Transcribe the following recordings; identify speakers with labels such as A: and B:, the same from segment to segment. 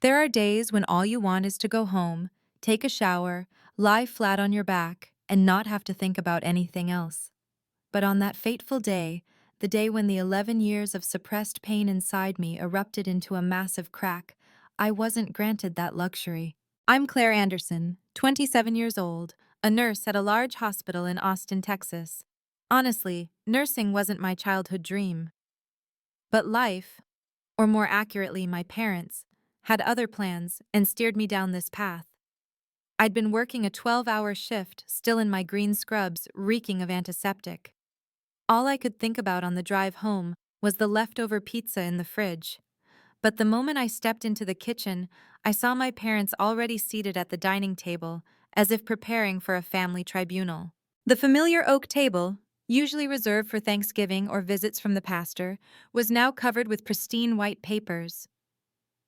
A: There are days when all you want is to go home, take a shower, lie flat on your back, and not have to think about anything else. But on that fateful day, the day when the 11 years of suppressed pain inside me erupted into a massive crack, I wasn't granted that luxury. I'm Claire Anderson, 27 years old, a nurse at a large hospital in Austin, Texas. Honestly, nursing wasn't my childhood dream. But life, or more accurately, my parents, had other plans and steered me down this path. I'd been working a 12-hour shift, still in my green scrubs, reeking of antiseptic. All I could think about on the drive home was the leftover pizza in the fridge. But the moment I stepped into the kitchen, I saw my parents already seated at the dining table, as if preparing for a family tribunal. The familiar oak table, usually reserved for Thanksgiving or visits from the pastor, was now covered with pristine white papers.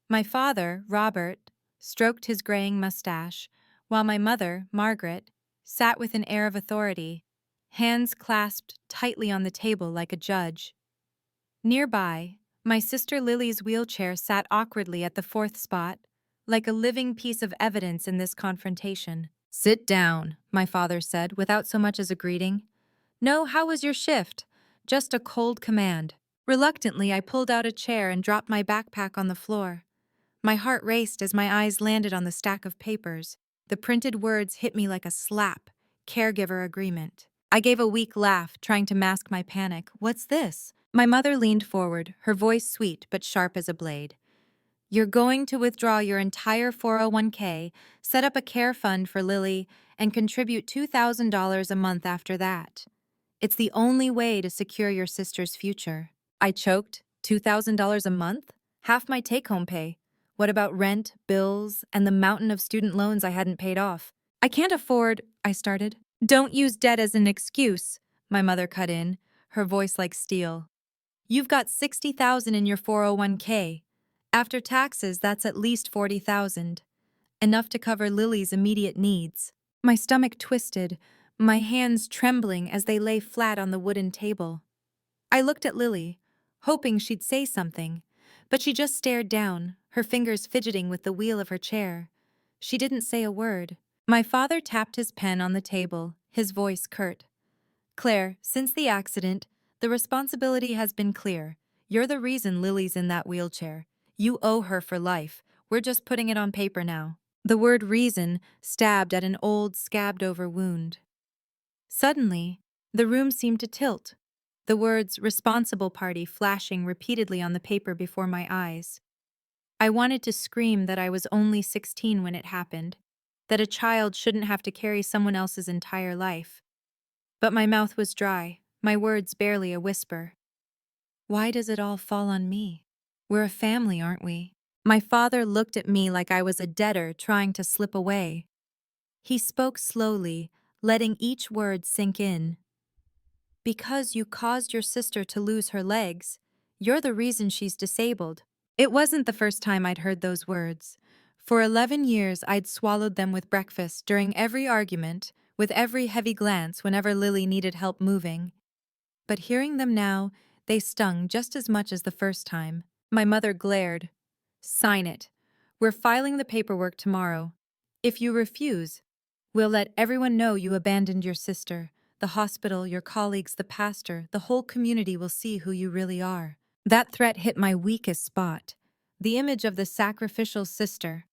A: My father, Robert, stroked his graying mustache, while my mother, Margaret, sat with an air of authority, hands clasped tightly on the table like a judge. Nearby, my sister Lily's wheelchair sat awkwardly at the fourth spot, like a living piece of evidence in this confrontation. "Sit down," my father said, without so much as a greeting. "No, how was your shift?" Just a cold command. Reluctantly, I pulled out a chair and dropped my backpack on the floor. My heart raced as my eyes landed on the stack of papers. The printed words hit me like a slap. Caregiver agreement. I gave a weak laugh, trying to mask my panic. "What's this?" My mother leaned forward, her voice sweet but sharp as a blade. "You're going to withdraw your entire 401k, set up a care fund for Lily, and contribute $2,000 a month after that. It's the only way to secure your sister's future." I choked. $2,000 a month? Half my take-home pay. What about rent, bills, and the mountain of student loans I hadn't paid off? "I can't afford," I started. "Don't use debt as an excuse," my mother cut in, her voice like steel. "You've got $60,000 in your 401k. After taxes, that's at least $40,000. Enough to cover Lily's immediate needs." My stomach twisted, my hands trembling as they lay flat on the wooden table. I looked at Lily, hoping she'd say something, but she just stared down, her fingers fidgeting with the wheel of her chair. She didn't say a word. My father tapped his pen on the table, his voice curt. "Claire, since the accident, the responsibility has been clear. You're the reason Lily's in that wheelchair. You owe her for life. We're just putting it on paper now." The word reason stabbed at an old, scabbed-over wound. Suddenly, the room seemed to tilt, the words "responsible party" flashing repeatedly on the paper before my eyes. I wanted to scream that I was only 16 when it happened, that a child shouldn't have to carry someone else's entire life. But my mouth was dry, my words barely a whisper. Why does it all fall on me? We're a family, aren't we? My father looked at me like I was a debtor trying to slip away. He spoke slowly, letting each word sink in. "Because you caused your sister to lose her legs, you're the reason she's disabled." It wasn't the first time I'd heard those words. For 11 years, I'd swallowed them with breakfast during every argument, with every heavy glance whenever Lily needed help moving. But hearing them now, they stung just as much as the first time. My mother glared. "Sign it. We're filing the paperwork tomorrow. If you refuse, we'll let everyone know you abandoned your sister. The hospital, your colleagues, the pastor, the whole community will see who you really are." That threat hit my weakest spot, the image of the sacrificial sister.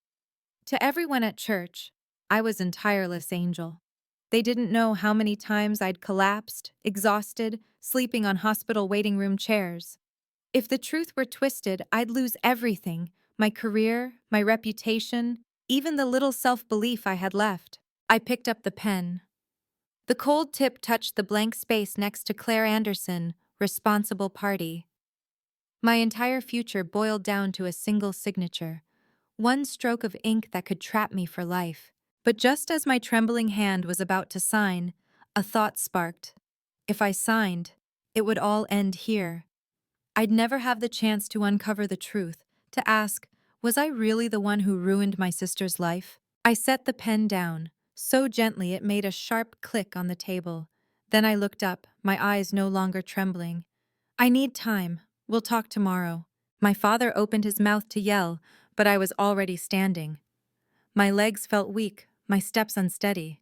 A: To everyone at church, I was a tireless angel. They didn't know how many times I'd collapsed, exhausted, sleeping on hospital waiting room chairs. If the truth were twisted, I'd lose everything, my career, my reputation, even the little self-belief I had left. I picked up the pen. The cold tip touched the blank space next to Claire Anderson, responsible party. My entire future boiled down to a single signature, one stroke of ink that could trap me for life. But just as my trembling hand was about to sign, a thought sparked. If I signed, it would all end here. I'd never have the chance to uncover the truth, to ask, was I really the one who ruined my sister's life? I set the pen down, so gently it made a sharp click on the table. Then I looked up, my eyes no longer trembling. "I need time. We'll talk tomorrow." My father opened his mouth to yell, but I was already standing. My legs felt weak, my steps unsteady.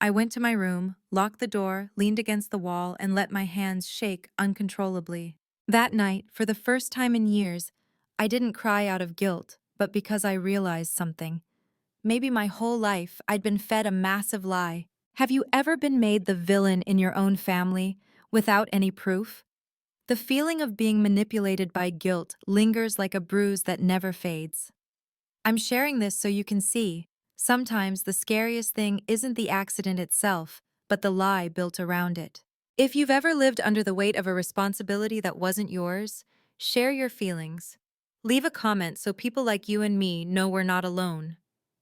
A: I went to my room, locked the door, leaned against the wall, and let my hands shake uncontrollably. That night, for the first time in years, I didn't cry out of guilt, but because I realized something. Maybe my whole life I'd been fed a massive lie. Have you ever been made the villain in your own family, without any proof? The feeling of being manipulated by guilt lingers like a bruise that never fades. I'm sharing this so you can see. Sometimes the scariest thing isn't the accident itself, but the lie built around it. If you've ever lived under the weight of a responsibility that wasn't yours, share your feelings. Leave a comment so people like you and me know we're not alone.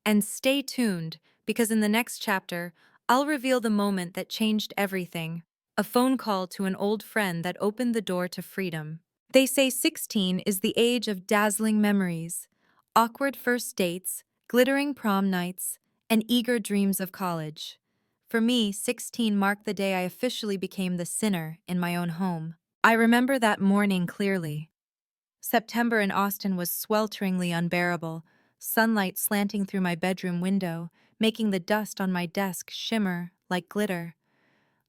A: And stay tuned, because in the next chapter, I'll reveal the moment that changed everything. A phone call to an old friend that opened the door to freedom. They say 16 is the age of dazzling memories, awkward first dates, glittering prom nights, and eager dreams of college. For me, 16 marked the day I officially became the sinner in my own home. I remember that morning clearly. September in Austin was swelteringly unbearable, sunlight slanting through my bedroom window, making the dust on my desk shimmer like glitter.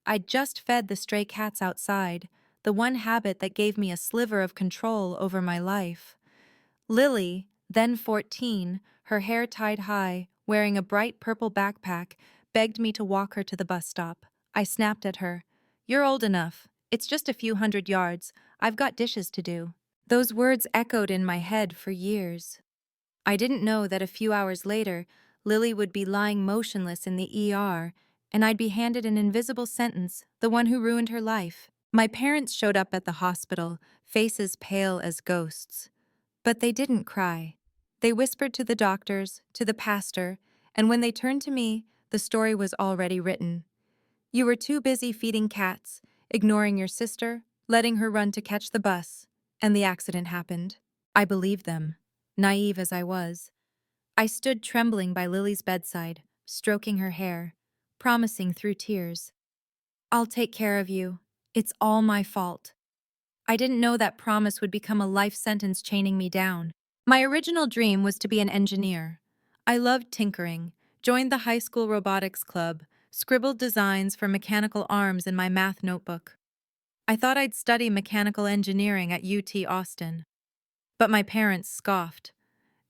A: I'd just fed the stray cats outside, the one habit that gave me a sliver of control over my life. Lily, then 14, her hair tied high, wearing a bright purple backpack, begged me to walk her to the bus stop. I snapped at her. "You're old enough. It's just a few hundred yards. I've got dishes to do." Those words echoed in my head for years. I didn't know that a few hours later, Lily would be lying motionless in the ER, and I'd be handed an invisible sentence, the one who ruined her life. My parents showed up at the hospital, faces pale as ghosts. But they didn't cry. They whispered to the doctors, to the pastor, and when they turned to me, the story was already written. "You were too busy feeding cats, ignoring your sister, letting her run to catch the bus, and the accident happened." I believed them, naive as I was. I stood trembling by Lily's bedside, stroking her hair, promising through tears, "I'll take care of you. It's all my fault." I didn't know that promise would become a life sentence chaining me down. My original dream was to be an engineer. I loved tinkering, joined the high school robotics club, scribbled designs for mechanical arms in my math notebook. I thought I'd study mechanical engineering at UT Austin. But my parents scoffed.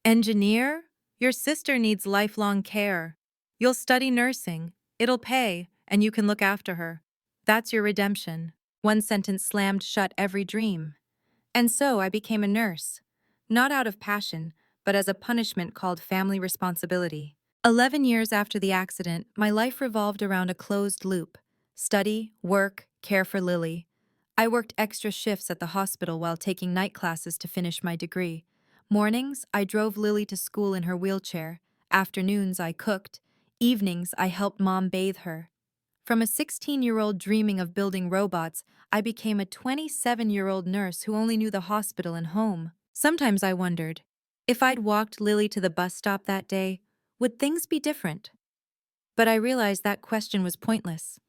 A: "Engineer? Your sister needs lifelong care. You'll study nursing. It'll pay, and you can look after her. That's your redemption." One sentence slammed shut every dream. And so I became a nurse. Not out of passion, but as a punishment called family responsibility. 11 years after the accident, my life revolved around a closed loop. Study, work, care for Lily. I worked extra shifts at the hospital while taking night classes to finish my degree. Mornings, I drove Lily to school in her wheelchair. Afternoons, I cooked. Evenings, I helped Mom bathe her. From a 16-year-old dreaming of building robots, I became a 27-year-old nurse who only knew the hospital and home. Sometimes I wondered, if I'd walked Lily to the bus stop that day, would things be different? But I realized that question was pointless,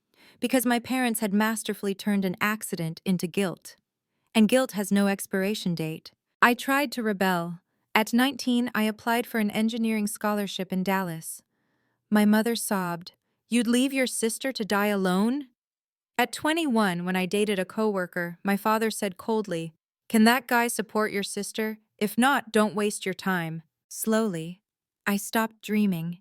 A: because my parents had masterfully turned an accident into guilt. And guilt has no expiration date. I tried to rebel. At 19, I applied for an engineering scholarship in Dallas. My mother sobbed, "You'd leave your sister to die alone?" At 21, when I dated a coworker, my father said coldly, "Can that guy support your sister? If not, don't waste your time." Slowly, I stopped dreaming.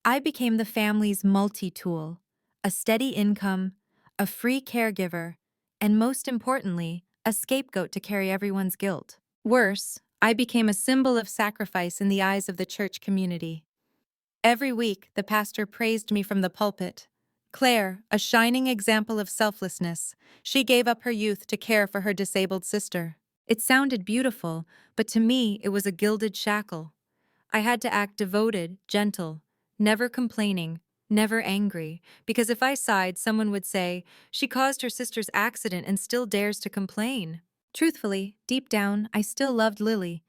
A: I became the family's multi-tool, a steady income, a free caregiver, and most importantly, a scapegoat to carry everyone's guilt. Worse, I became a symbol of sacrifice in the eyes of the church community. Every week, the pastor praised me from the pulpit. Claire, a shining example of selflessness, she gave up her youth to care for her disabled sister. It sounded beautiful, but to me it was a gilded shackle. I had to act devoted, gentle, never complaining, never angry, because if I sighed, someone would say, "She caused her sister's accident and still dares to complain." Truthfully, deep down, I still loved Lily.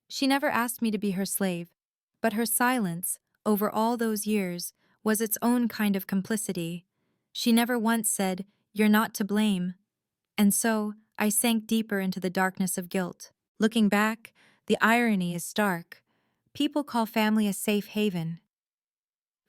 A: She never asked me to be her slave, but her silence, over all those years, was its own kind of complicity. She never once said, "You're not to blame." And so, I sank deeper into the darkness of guilt. Looking back, The irony is stark. People call family a safe haven.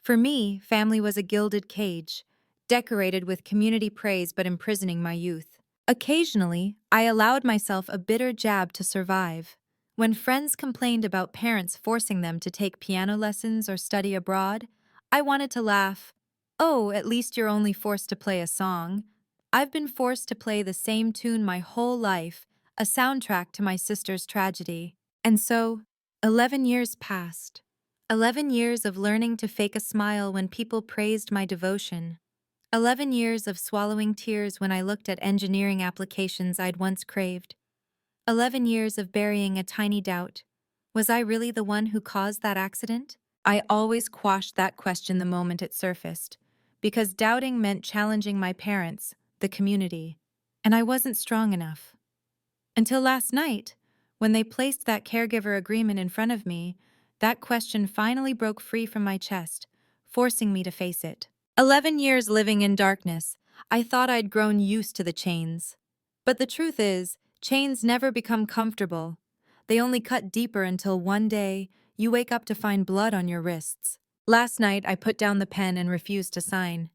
A: For me, family was a gilded cage, decorated with community praise but imprisoning my youth. Occasionally, I allowed myself a bitter jab to survive. When friends complained about parents forcing them to take piano lessons or study abroad, I wanted to laugh. Oh, at least you're only forced to play a song. I've been forced to play the same tune my whole life, a soundtrack to my sister's tragedy. And so, 11 years passed. 11 years of learning to fake a smile when people praised my devotion. 11 years of swallowing tears when I looked at engineering applications I'd once craved. 11 years of burying a tiny doubt. Was I really the one who caused that accident? I always quashed that question the moment it surfaced, because doubting meant challenging my parents, the community, and I wasn't strong enough. Until last night, when they placed that caregiver agreement in front of me, that question finally broke free from my chest, forcing me to face it. 11 years living in darkness, I thought I'd grown used to the chains. But the truth is, chains never become comfortable. They only cut deeper until one day, you wake up to find blood on your wrists. Last night, I put down the pen and refused to sign.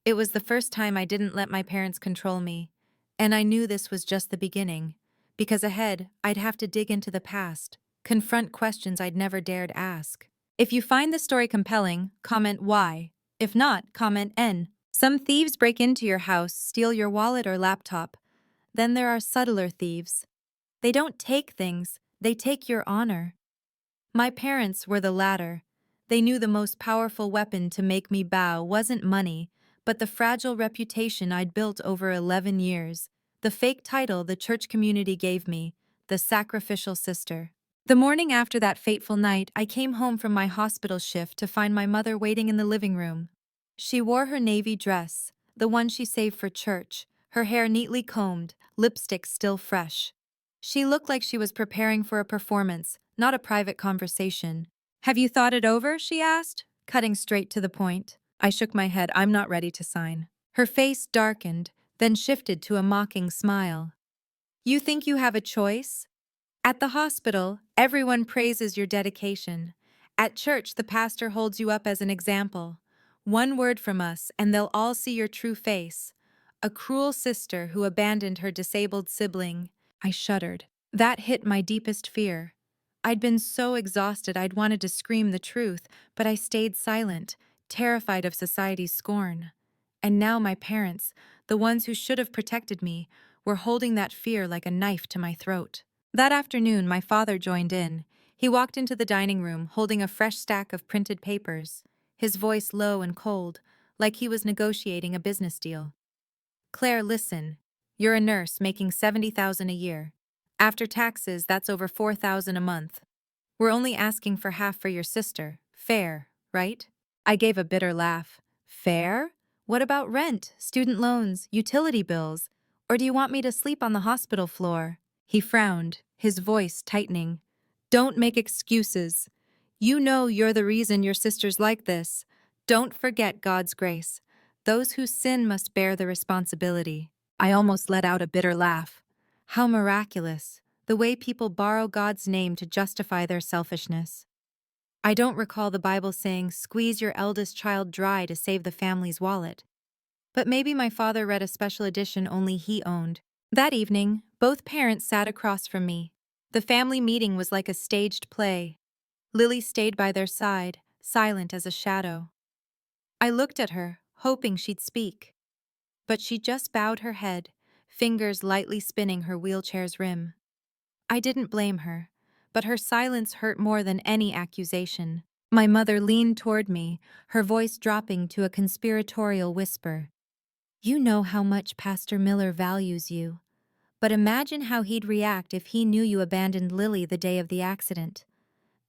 A: It was the first time I didn't let my parents control me, and I knew this was just the beginning, because ahead, I'd have to dig into the past, confront questions I'd never dared ask. If you find the story compelling, comment Y. If not, comment N. Some thieves break into your house, steal your wallet or laptop. Then there are subtler thieves. They don't take things, they take your honor. My parents were the latter. They knew the most powerful weapon to make me bow wasn't money, but the fragile reputation I'd built over 11 years, the fake title the church community gave me, the sacrificial sister. The morning after that fateful night, I came home from my hospital shift to find my mother waiting in the living room. She wore her navy dress, the one she saved for church, her hair neatly combed, lipstick still fresh. She looked like she was preparing for a performance, not a private conversation. "Have you thought it over?" she asked, cutting straight to the point. I shook my head. "I'm not ready to sign." Her face darkened, then shifted to a mocking smile. "You think you have a choice? At the hospital, everyone praises your dedication. At church, the pastor holds you up as an example. One word from us, and they'll all see your true face. A cruel sister who abandoned her disabled sibling." I shuddered. That hit my deepest fear. I'd been so exhausted I'd wanted to scream the truth, but I stayed silent, terrified of society's scorn. And now my parents, the ones who should have protected me, were holding that fear like a knife to my throat. That afternoon, my father joined in. He walked into the dining room, holding a fresh stack of printed papers, his voice low and cold, like he was negotiating a business deal. "Claire, listen. You're a nurse making $70,000 a year. After taxes, that's over $4,000 a month. We're only asking for half for your sister. Fair, right?" I gave a bitter laugh. "Fair? What about rent, student loans, utility bills? Or do you want me to sleep on the hospital floor?" He frowned, his voice tightening. "Don't make excuses. You know you're the reason your sister's like this. Don't forget God's grace. Those who sin must bear the responsibility." I almost let out a bitter laugh. How miraculous, the way people borrow God's name to justify their selfishness. I don't recall the Bible saying, "Squeeze your eldest child dry to save the family's wallet." But maybe my father read a special edition only he owned. That evening, both parents sat across from me. The family meeting was like a staged play. Lily stayed by their side, silent as a shadow. I looked at her, hoping she'd speak. But she just bowed her head, fingers lightly spinning her wheelchair's rim. I didn't blame her, but her silence hurt more than any accusation. My mother leaned toward me, her voice dropping to a conspiratorial whisper. "You know how much Pastor Miller values you. But imagine how he'd react if he knew you abandoned Lily the day of the accident.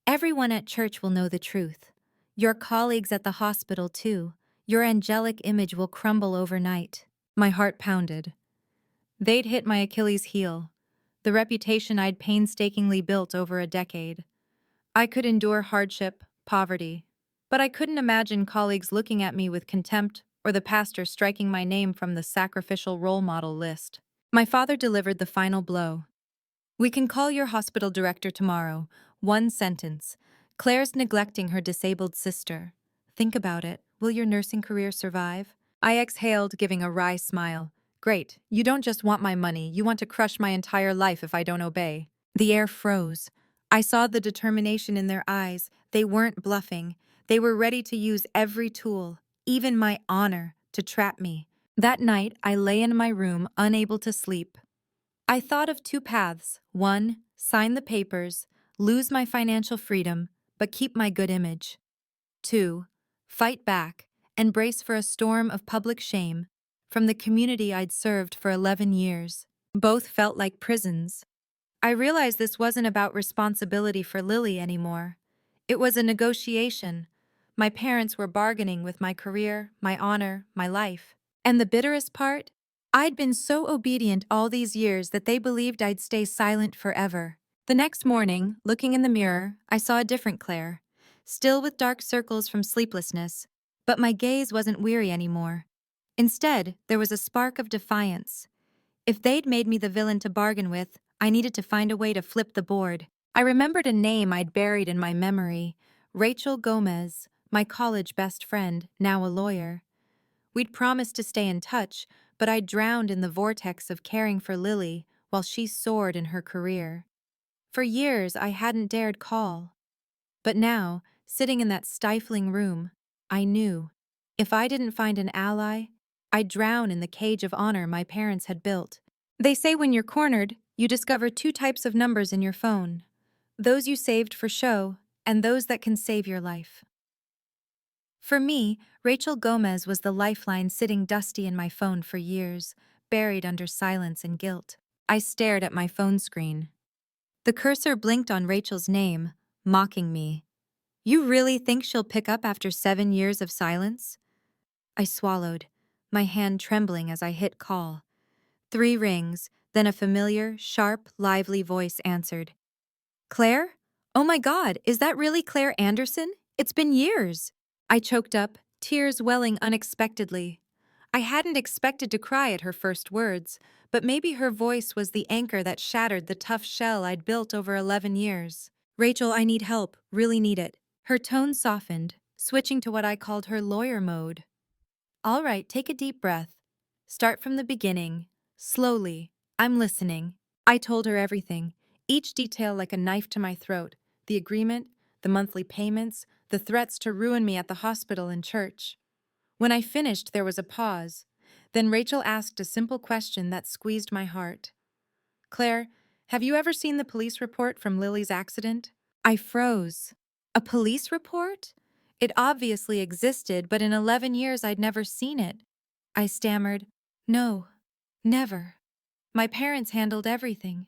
A: Everyone at church will know the truth. Your colleagues at the hospital, too. Your angelic image will crumble overnight." My heart pounded. They'd hit my Achilles heel, the reputation I'd painstakingly built over a decade. I could endure hardship, poverty, but I couldn't imagine colleagues looking at me with contempt or the pastor striking my name from the sacrificial role model list. My father delivered the final blow. We can call your hospital director tomorrow. One sentence. Claire's neglecting her disabled sister. Think about it. Will your nursing career survive? I exhaled, giving a wry smile. Great. You don't just want my money, you want to crush my entire life if I don't obey. The air froze. I saw the determination in their eyes. They weren't bluffing. They were ready to use every tool, even my honor, to trap me. That night, I lay in my room, unable to sleep. I thought of two paths. One, sign the papers, lose my financial freedom, but keep my good image. Two, fight back and brace for a storm of public shame from the community I'd served for 11 years. Both felt like prisons. I realized this wasn't about responsibility for Lily anymore. It was a negotiation. My parents were bargaining with my career, my honor, my life. And the bitterest part? I'd been so obedient all these years that they believed I'd stay silent forever. The next morning, looking in the mirror, I saw a different Claire, still with dark circles from sleeplessness, but my gaze wasn't weary anymore. Instead, there was a spark of defiance. If they'd made me the villain to bargain with, I needed to find a way to flip the board. I remembered a name I'd buried in my memory, Rachel Gomez, my college best friend, now a lawyer. We'd promised to stay in touch, but I drowned in the vortex of caring for Lily while she soared in her career. For years, I hadn't dared call. But now, sitting in that stifling room, I knew. If I didn't find an ally, I'd drown in the cage of honor my parents had built. They say when you're cornered, you discover two types of numbers in your phone. Those you saved for show, and those that can save your life. For me, Rachel Gomez was the lifeline sitting dusty in my phone for years, buried under silence and guilt. I stared at my phone screen. The cursor blinked on Rachel's name, mocking me. You really think she'll pick up after 7 years of silence? I swallowed, my hand trembling as I hit call. 3 rings, then a familiar, sharp, lively voice answered. Claire? Oh my God, is that really Claire Anderson? It's been years. I choked up, tears welling unexpectedly. I hadn't expected to cry at her first words, but maybe her voice was the anchor that shattered the tough shell I'd built over 11 years. Rachel, I need help, really need it. Her tone softened, switching to what I called her lawyer mode. All right, take a deep breath. Start from the beginning, slowly. I'm listening. I told her everything, each detail like a knife to my throat. The agreement, the monthly payments, the threats to ruin me at the hospital and church. When I finished, there was a pause. Then Rachel asked a simple question that squeezed my heart. Claire, have you ever seen the police report from Lily's accident? I froze. A police report? It obviously existed, but in 11 years I'd never seen it. I stammered, No, never. My parents handled everything.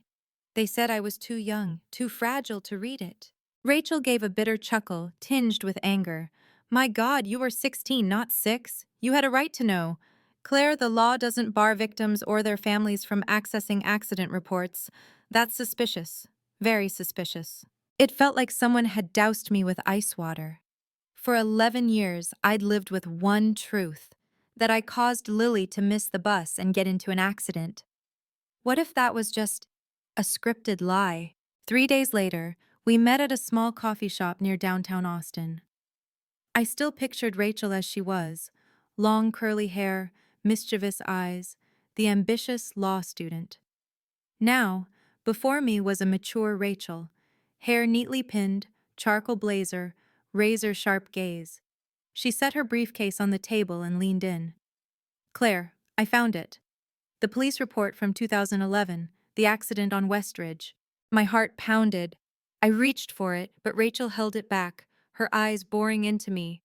A: They said I was too young, too fragile to read it. Rachel gave a bitter chuckle, tinged with anger. My God, you were 16, not 6. You had a right to know. Claire, the law doesn't bar victims or their families from accessing accident reports. That's suspicious. Very suspicious. It felt like someone had doused me with ice water. For 11 years, I'd lived with one truth, that I caused Lily to miss the bus and get into an accident. What if that was just a scripted lie? 3 days later, we met at a small coffee shop near downtown Austin. I still pictured Rachel as she was, long curly hair, mischievous eyes, the ambitious law student. Now, before me was a mature Rachel, hair neatly pinned, charcoal blazer, razor-sharp gaze. She set her briefcase on the table and leaned in. Claire, I found it. The police report from 2011, the accident on Westridge. My heart pounded. I reached for it, but Rachel held it back, her eyes boring into me.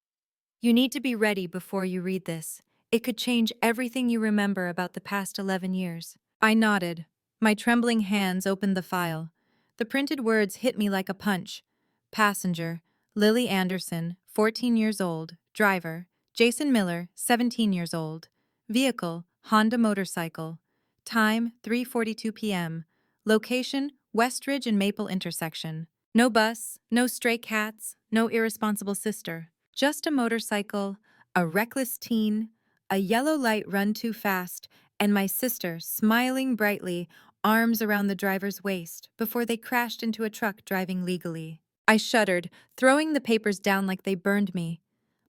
A: You need to be ready before you read this. It could change everything you remember about the past 11 years. I nodded. My trembling hands opened the file. The printed words hit me like a punch. Passenger, Lily Anderson, 14 years old. Driver, Jason Miller, 17 years old. Vehicle, Honda motorcycle. Time, 3:42 p.m. Location, Westridge and Maple intersection. No bus, no stray cats, no irresponsible sister. Just a motorcycle, a reckless teen, a yellow light run too fast, and my sister smiling brightly, arms around the driver's waist, before they crashed into a truck driving legally. I shuddered, throwing the papers down like they burned me.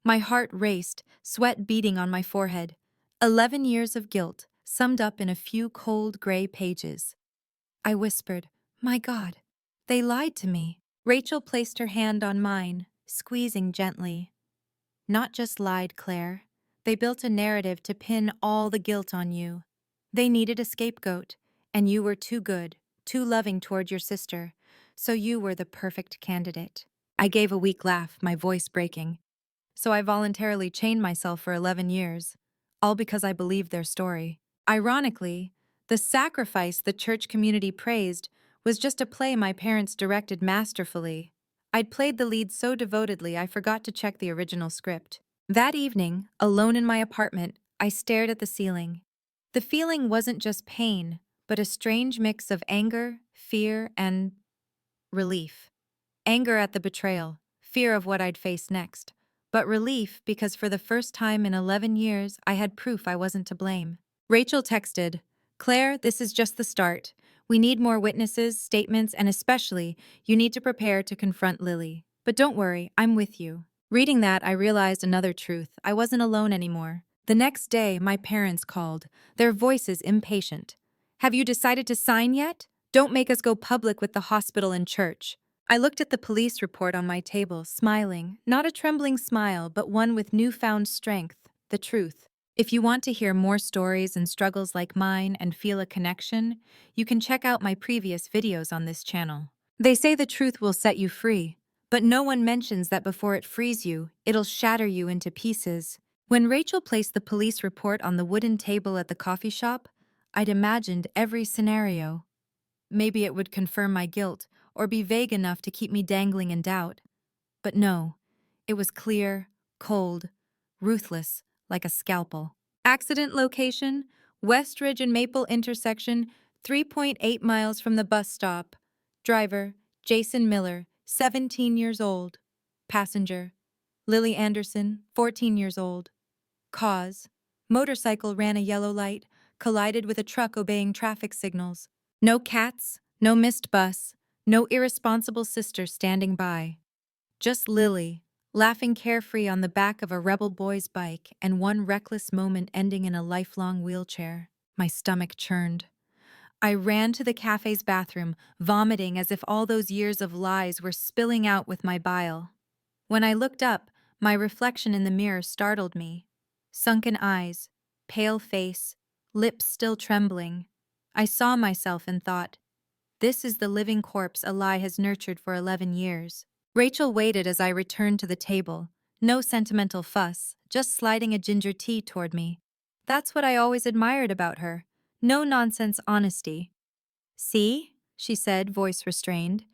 A: My heart raced, sweat beating on my forehead. 11 years of guilt, summed up in a few cold gray pages. I whispered, "My God, they lied to me." Rachel placed her hand on mine, squeezing gently. "Not just lied, Claire. They built a narrative to pin all the guilt on you. They needed a scapegoat, and you were too good, too loving toward your sister, so you were the perfect candidate." I gave a weak laugh, my voice breaking. So I voluntarily chained myself for 11 years, all because I believed their story. Ironically, the sacrifice the church community praised was just a play my parents directed masterfully. I'd played the lead so devotedly I forgot to check the original script. That evening, alone in my apartment, I stared at the ceiling. The feeling wasn't just pain, but a strange mix of anger, fear, and relief. Anger at the betrayal, fear of what I'd face next, but relief because for the first time in 11 years I had proof I wasn't to blame. Rachel texted, "Claire, this is just the start. We need more witnesses, statements, and especially, you need to prepare to confront Lily. But don't worry, I'm with you." Reading that, I realized another truth. I wasn't alone anymore. The next day, my parents called, their voices impatient. "Have you decided to sign yet? Don't make us go public with the hospital and church." I looked at the police report on my table, smiling, not a trembling smile, but one with newfound strength, the truth. If you want to hear more stories and struggles like mine and feel a connection, you can check out my previous videos on this channel. They say the truth will set you free, but no one mentions that before it frees you, it'll shatter you into pieces. When Rachel placed the police report on the wooden table at the coffee shop, I'd imagined every scenario. Maybe it would confirm my guilt, or be vague enough to keep me dangling in doubt. But no, it was clear, cold, ruthless, like a scalpel. Accident location, Westridge and Maple intersection, 3.8 miles from the bus stop. Driver, Jason Miller, 17 years old. Passenger, Lily Anderson, 14 years old. Cause, motorcycle ran a yellow light, collided with a truck obeying traffic signals. No cats, no missed bus, no irresponsible sister standing by. Just Lily, laughing carefree on the back of a rebel boy's bike, and one reckless moment ending in a lifelong wheelchair. My stomach churned. I ran to the cafe's bathroom, vomiting as if all those years of lies were spilling out with my bile. When I looked up, my reflection in the mirror startled me. Sunken eyes, pale face, lips still trembling. I saw myself and thought, this is the living corpse a lie has nurtured for 11 years. Rachel waited as I returned to the table. No sentimental fuss, just sliding a ginger tea toward me. That's what I always admired about her. No nonsense honesty. "See?" she said, voice restrained.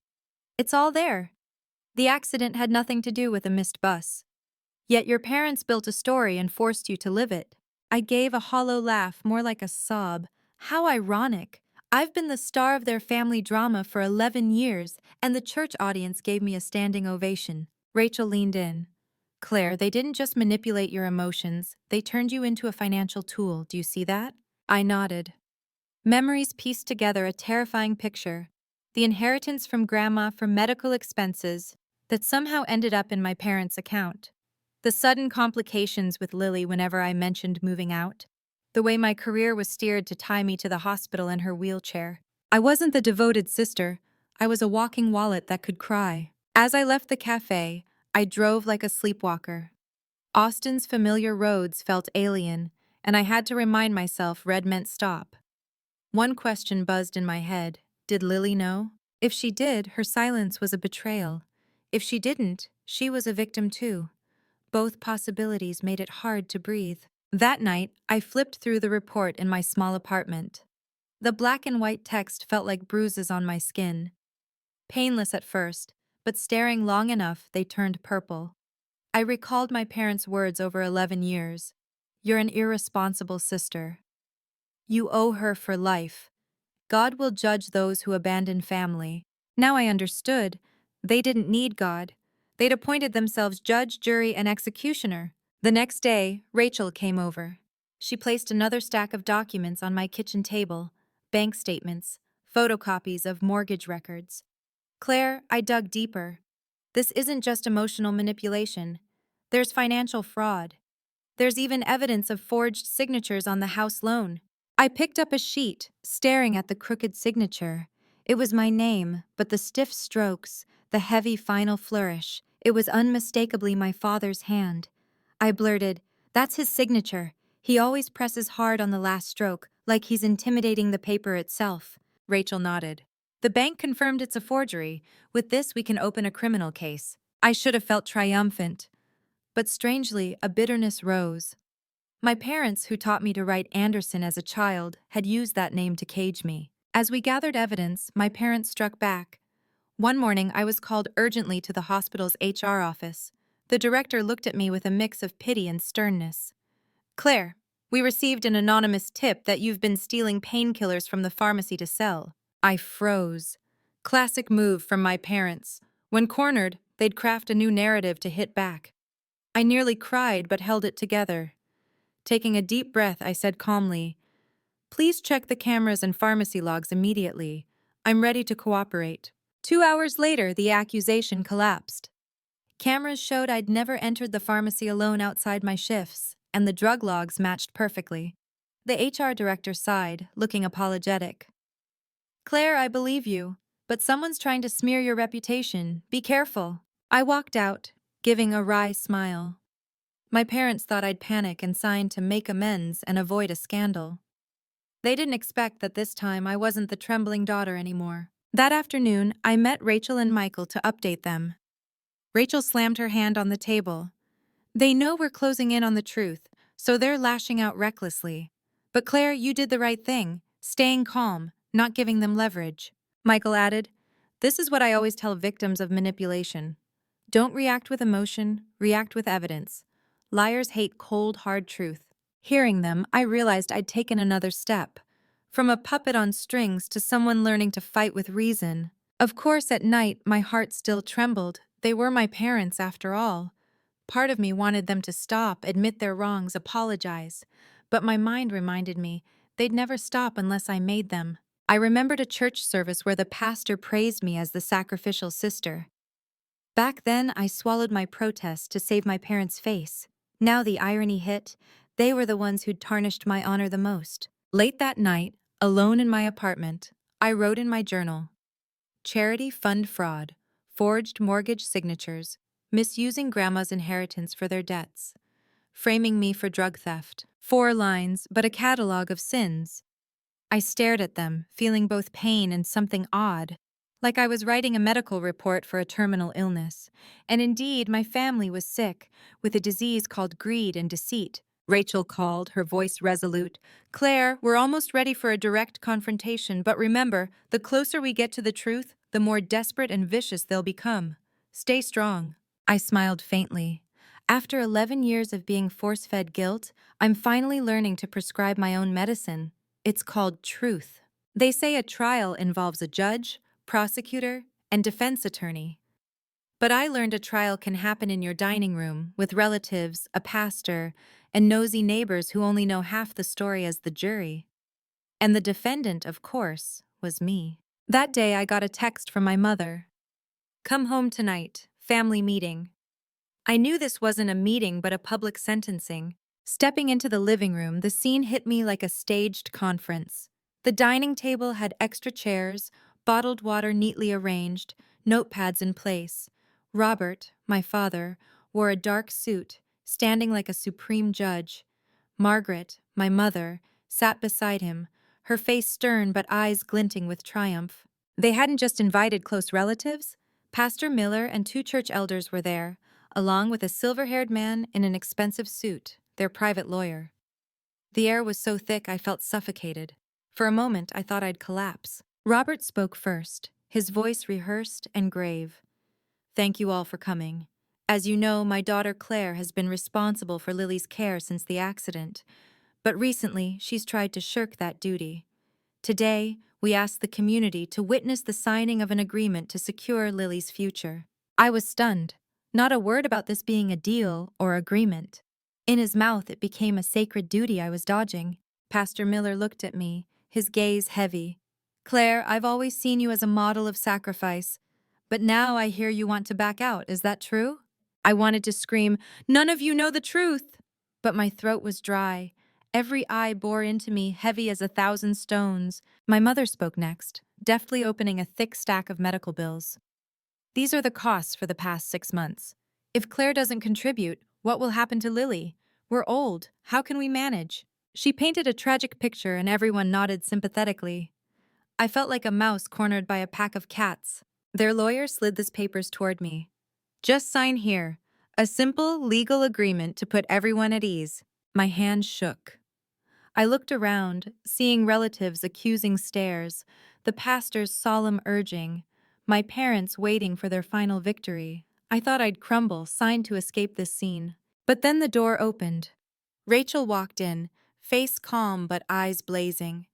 A: "It's all there. The accident had nothing to do with a missed bus. Yet your parents built a story and forced you to live it." I gave a hollow laugh, more like a sob. How ironic. I've been the star of their family drama for 11 years, and the church audience gave me a standing ovation. Rachel leaned in. "Claire, they didn't just manipulate your emotions, they turned you into a financial tool. Do you see that?" I nodded. Memories pieced together a terrifying picture. The inheritance from Grandma for medical expenses that somehow ended up in my parents' account. The sudden complications with Lily whenever I mentioned moving out. The way my career was steered to tie me to the hospital in her wheelchair. I wasn't the devoted sister. I was a walking wallet that could cry. As I left the cafe, I drove like a sleepwalker. Austin's familiar roads felt alien, and I had to remind myself red meant stop. One question buzzed in my head. Did Lily know? If she did, her silence was a betrayal. If she didn't, she was a victim too. Both possibilities made it hard to breathe. That night, I flipped through the report in my small apartment. The black and white text felt like bruises on my skin. Painless at first, but staring long enough, they turned purple. I recalled my parents' words over 11 years. "You're an irresponsible sister. You owe her for life. God will judge those who abandon family." Now I understood. They didn't need God. They'd appointed themselves judge, jury, and executioner. The next day, Rachel came over. She placed another stack of documents on my kitchen table, bank statements, photocopies of mortgage records. Claire, I dug deeper. This isn't just emotional manipulation. There's financial fraud. There's even evidence of forged signatures on the house loan. I picked up a sheet, staring at the crooked signature. It was my name, but the stiff strokes, the heavy final flourish, it was unmistakably my father's hand. I blurted, "That's his signature. He always presses hard on the last stroke, like he's intimidating the paper itself." Rachel nodded. "The bank confirmed it's a forgery. With this, we can open a criminal case." I should have felt triumphant. But strangely, a bitterness rose. My parents, who taught me to write Anderson as a child, had used that name to cage me. As we gathered evidence, my parents struck back. One morning, I was called urgently to the hospital's HR office. The director looked at me with a mix of pity and sternness. "Claire, we received an anonymous tip that you've been stealing painkillers from the pharmacy to sell." I froze. Classic move from my parents. When cornered, they'd craft a new narrative to hit back. I nearly cried but held it together. Taking a deep breath, I said calmly, "Please check the cameras and pharmacy logs immediately. I'm ready to cooperate." 2 hours later, the accusation collapsed. Cameras showed I'd never entered the pharmacy alone outside my shifts, and the drug logs matched perfectly. The HR director sighed, looking apologetic. "Claire, I believe you, but someone's trying to smear your reputation. Be careful." I walked out, giving a wry smile. My parents thought I'd panic and sign to make amends and avoid a scandal. They didn't expect that this time I wasn't the trembling daughter anymore. That afternoon, I met Rachel and Michael to update them. Rachel slammed her hand on the table. "They know we're closing in on the truth, so they're lashing out recklessly. But Claire, you did the right thing, staying calm, not giving them leverage." Michael added, "This is what I always tell victims of manipulation. Don't react with emotion, react with evidence. Liars hate cold, hard truth." Hearing them, I realized I'd taken another step. From a puppet on strings to someone learning to fight with reason. Of course, at night, my heart still trembled. They were my parents, after all. Part of me wanted them to stop, admit their wrongs, apologize. But my mind reminded me they'd never stop unless I made them. I remembered a church service where the pastor praised me as the sacrificial sister. Back then, I swallowed my protest to save my parents' face. Now the irony hit. They were the ones who'd tarnished my honor the most. Late that night, alone in my apartment, I wrote in my journal, "Charity fund fraud, forged mortgage signatures, misusing grandma's inheritance for their debts, framing me for drug theft." 4 lines, but a catalog of sins. I stared at them, feeling both pain and something odd, like I was writing a medical report for a terminal illness. And indeed, my family was sick, with a disease called greed and deceit. Rachel called, her voice resolute. "Claire, we're almost ready for a direct confrontation, but remember, the closer we get to the truth, the more desperate and vicious they'll become. Stay strong." I smiled faintly. After 11 years of being force-fed guilt, I'm finally learning to prescribe my own medicine. It's called truth. They say a trial involves a judge, prosecutor, and defense attorney. But I learned a trial can happen in your dining room, with relatives, a pastor, and nosy neighbors who only know half the story as the jury. And the defendant, of course, was me. That day I got a text from my mother. "Come home tonight, family meeting." I knew this wasn't a meeting but a public sentencing. Stepping into the living room, the scene hit me like a staged conference. The dining table had extra chairs, bottled water neatly arranged, notepads in place. Robert, my father, wore a dark suit, standing like a supreme judge. Margaret, my mother, sat beside him, her face stern but eyes glinting with triumph. They hadn't just invited close relatives. Pastor Miller and 2 church elders were there, along with a silver-haired man in an expensive suit, their private lawyer. The air was so thick I felt suffocated. For a moment, I thought I'd collapse. Robert spoke first, his voice rehearsed and grave. "Thank you all for coming. As you know, my daughter Claire has been responsible for Lily's care since the accident, but recently she's tried to shirk that duty. Today, we ask the community to witness the signing of an agreement to secure Lily's future." I was stunned. Not a word about this being a deal or agreement. In his mouth, it became a sacred duty I was dodging. Pastor Miller looked at me, his gaze heavy. Claire, I've always seen you as a model of sacrifice, but now I hear you want to back out. Is that true? I wanted to scream, "None of you know the truth!" But my throat was dry. Every eye bore into me, heavy as 1,000 stones. My mother spoke next, deftly opening a thick stack of medical bills. These are the costs for the past 6 months. If Claire doesn't contribute, what will happen to Lily? We're old. How can we manage? She painted a tragic picture and everyone nodded sympathetically. I felt like a mouse cornered by a pack of cats. Their lawyer slid the papers toward me. Just sign here. A simple legal agreement to put everyone at ease. My hand shook. I looked around, seeing relatives' accusing stares, the pastor's solemn urging, my parents waiting for their final victory. I thought I'd crumble, signed to escape this scene. But then the door opened. Rachel walked in, face calm but eyes blazing.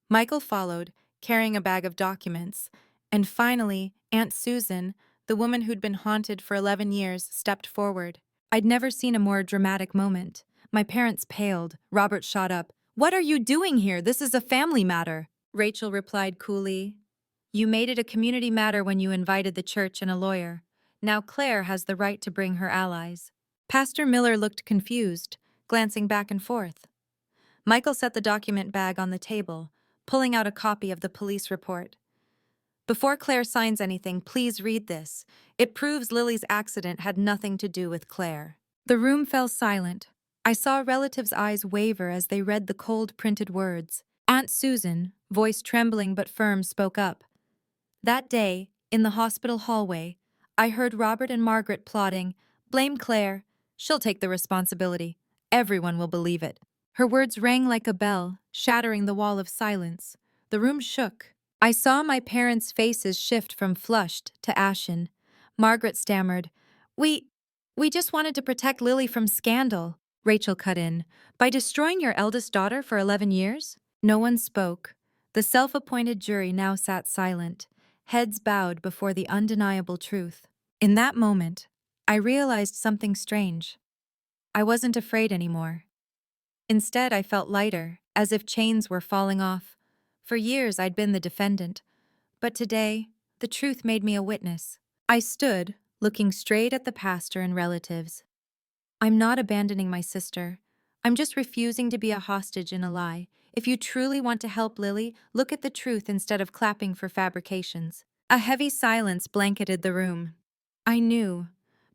A: Michael followed, carrying a bag of documents. And finally, Aunt Susan, the woman who'd been haunted for 11 years, stepped forward. I'd never seen a more dramatic moment. My parents paled. Robert shot up. "What are you doing here? This is a family matter." Rachel replied coolly. "You made it a community matter when you invited the church and a lawyer. Now Claire has the right to bring her allies." Pastor Miller looked confused, glancing back and forth. Michael set the document bag on the table, pulling out a copy of the police report. "Before Claire signs anything, please read this. It proves Lily's accident had nothing to do with Claire." The room fell silent. I saw relatives' eyes waver as they read the cold printed words. Aunt Susan, voice trembling but firm, spoke up. That day, in the hospital hallway, I heard Robert and Margaret plotting, "Blame Claire. She'll take the responsibility. Everyone will believe it." Her words rang like a bell, shattering the wall of silence. The room shook. I saw my parents' faces shift from flushed to ashen. Margaret stammered, We just wanted to protect Lily from scandal." Rachel cut in. "By destroying your eldest daughter for 11 years? No one spoke. The self-appointed jury now sat silent, heads bowed before the undeniable truth. In that moment, I realized something strange. I wasn't afraid anymore. Instead, I felt lighter, as if chains were falling off. For years, I'd been the defendant. But today, the truth made me a witness. I stood, looking straight at the pastor and relatives. "I'm not abandoning my sister. I'm just refusing to be a hostage in a lie. If you truly want to help Lily, look at the truth instead of clapping for fabrications." A heavy silence blanketed the room. I knew.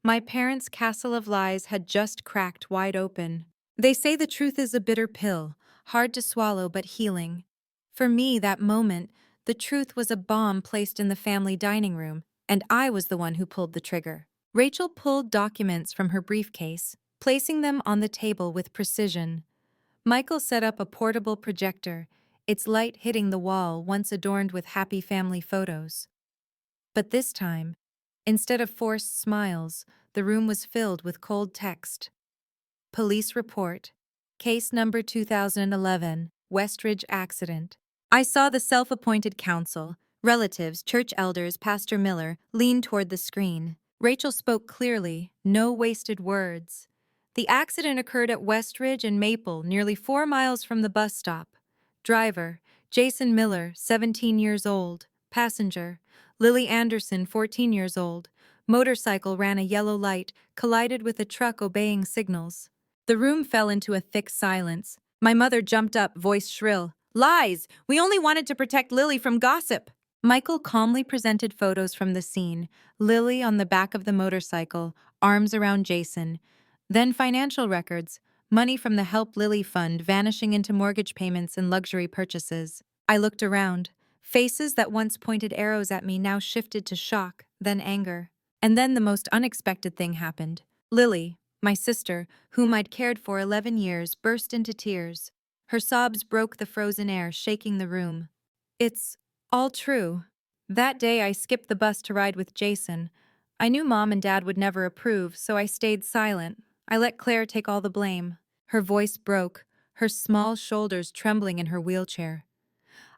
A: My parents' castle of lies had just cracked wide open. They say the truth is a bitter pill, hard to swallow but healing. For me, that moment, the truth was a bomb placed in the family dining room, and I was the one who pulled the trigger. Rachel pulled documents from her briefcase, placing them on the table with precision. Michael set up a portable projector, its light hitting the wall once adorned with happy family photos. But this time, instead of forced smiles, the room was filled with cold text. Police report. Case number 2011, Westridge accident. I saw the self-appointed counsel, relatives, church elders, Pastor Miller, lean toward the screen. Rachel spoke clearly, no wasted words. The accident occurred at Westridge and Maple, nearly 4 miles from the bus stop. Driver, Jason Miller, 17 years old. Passenger, Lily Anderson, 14 years old. Motorcycle ran a yellow light, collided with a truck obeying signals. The room fell into a thick silence. My mother jumped up, voice shrill. "Lies! We only wanted to protect Lily from gossip." Michael calmly presented photos from the scene, Lily on the back of the motorcycle, arms around Jason. Then financial records, money from the Help Lily Fund vanishing into mortgage payments and luxury purchases. I looked around. Faces that once pointed arrows at me now shifted to shock, then anger. And then the most unexpected thing happened. Lily, my sister, whom I'd cared for 11 years, burst into tears. Her sobs broke the frozen air, shaking the room. "It's all true. That day I skipped the bus to ride with Jason. I knew Mom and Dad would never approve, so I stayed silent. I let Claire take all the blame." Her voice broke, her small shoulders trembling in her wheelchair.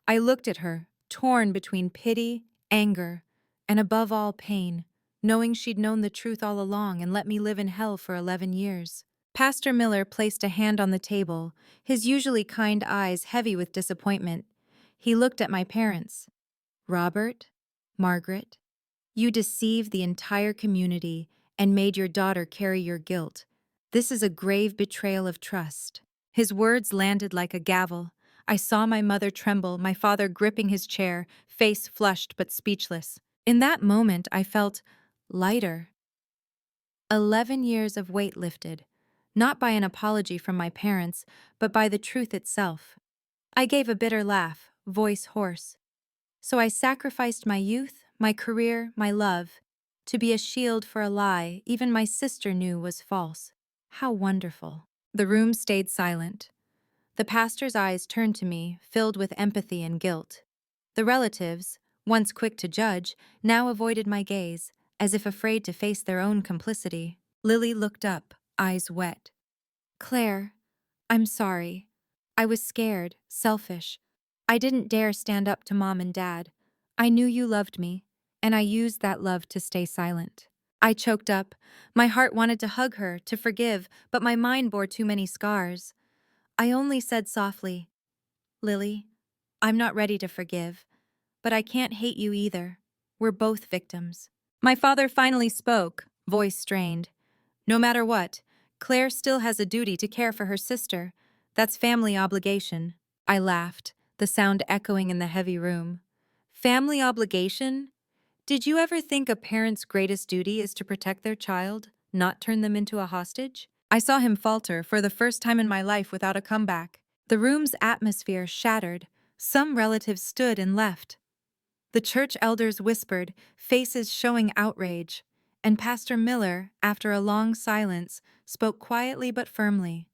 A: I looked at her, torn between pity, anger, and above all pain, knowing she'd known the truth all along and let me live in hell for 11 years. Pastor Miller placed a hand on the table, his usually kind eyes heavy with disappointment. He looked at my parents. Robert, Margaret, you deceived the entire community and made your daughter carry your guilt. This is a grave betrayal of trust. His words landed like a gavel. I saw my mother tremble, my father gripping his chair, face flushed but speechless. In that moment, I felt lighter. 11 years of weight lifted, not by an apology from my parents, but by the truth itself. I gave a bitter laugh, voice hoarse. So I sacrificed my youth, my career, my love, to be a shield for a lie even my sister knew was false. How wonderful. The room stayed silent. The pastor's eyes turned to me, filled with empathy and guilt. The relatives, once quick to judge, now avoided my gaze, as if afraid to face their own complicity. Lily looked up, eyes wet. Claire, I'm sorry. I was scared, selfish. I didn't dare stand up to Mom and Dad. I knew you loved me, and I used that love to stay silent. I choked up. My heart wanted to hug her, to forgive, but my mind bore too many scars. I only said softly, Lily, I'm not ready to forgive, but I can't hate you either. We're both victims. My father finally spoke, voice strained. No matter what, Claire still has a duty to care for her sister. That's family obligation. I laughed, the sound echoing in the heavy room. Family obligation? Did you ever think a parent's greatest duty is to protect their child, not turn them into a hostage? I saw him falter for the first time in my life without a comeback. The room's atmosphere shattered. Some relatives stood and left. The church elders whispered, faces showing outrage, and Pastor Miller, after a long silence, spoke quietly but firmly.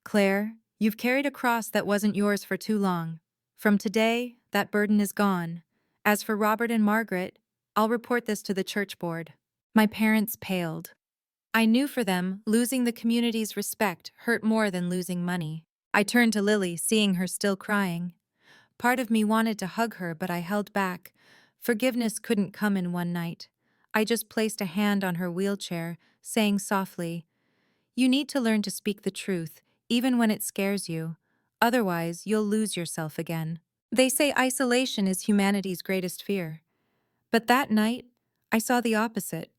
A: Claire, you've carried a cross that wasn't yours for too long. From today, that burden is gone. As for Robert and Margaret, I'll report this to the church board. My parents paled. I knew for them, losing the community's respect hurt more than losing money. I turned to Lily, seeing her still crying. Part of me wanted to hug her, but I held back. Forgiveness couldn't come in one night. I just placed a hand on her wheelchair, saying softly, You need to learn to speak the truth, even when it scares you. Otherwise, you'll lose yourself again. They say isolation is humanity's greatest fear. But that night, I saw the opposite.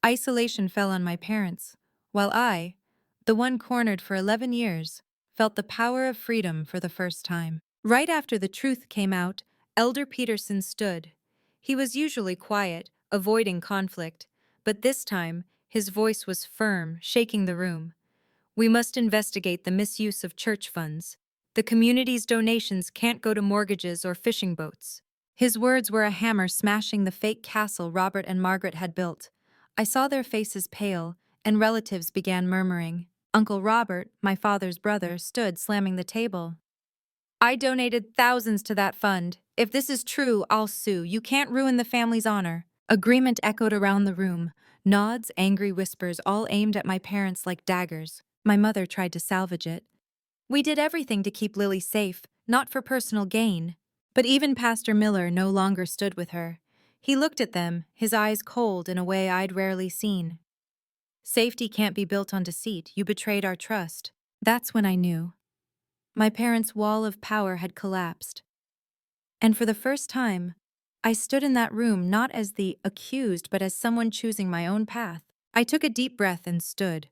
A: Isolation fell on my parents, while I, the one cornered for 11 years, felt the power of freedom for the first time. Right after the truth came out, Elder Peterson stood. He was usually quiet, avoiding conflict, but this time, his voice was firm, shaking the room. We must investigate the misuse of church funds. The community's donations can't go to mortgages or fishing boats. His words were a hammer smashing the fake castle Robert and Margaret had built. I saw their faces pale, and relatives began murmuring. Uncle Robert, my father's brother, stood slamming the table. I donated thousands to that fund. If this is true, I'll sue. You can't ruin the family's honor. Agreement echoed around the room. Nods, angry whispers, all aimed at my parents like daggers. My mother tried to salvage it. We did everything to keep Lily safe, not for personal gain. But even Pastor Miller no longer stood with her. He looked at them, his eyes cold in a way I'd rarely seen. Safety can't be built on deceit. You betrayed our trust. That's when I knew. My parents' wall of power had collapsed. And for the first time, I stood in that room not as the accused but as someone choosing my own path. I took a deep breath and stood.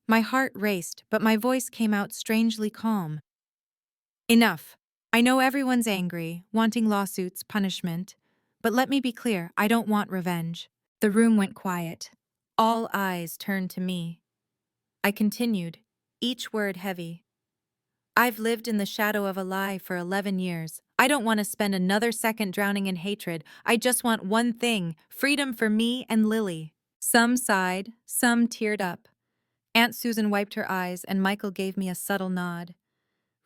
A: My heart raced, but my voice came out strangely calm. Enough. I know everyone's angry, wanting lawsuits, punishment. But let me be clear, I don't want revenge. The room went quiet. All eyes turned to me. I continued, each word heavy. I've lived in the shadow of a lie for 11 years. I don't want to spend another second drowning in hatred. I just want one thing, freedom for me and Lily. Some sighed, some teared up. Aunt Susan wiped her eyes and Michael gave me a subtle nod.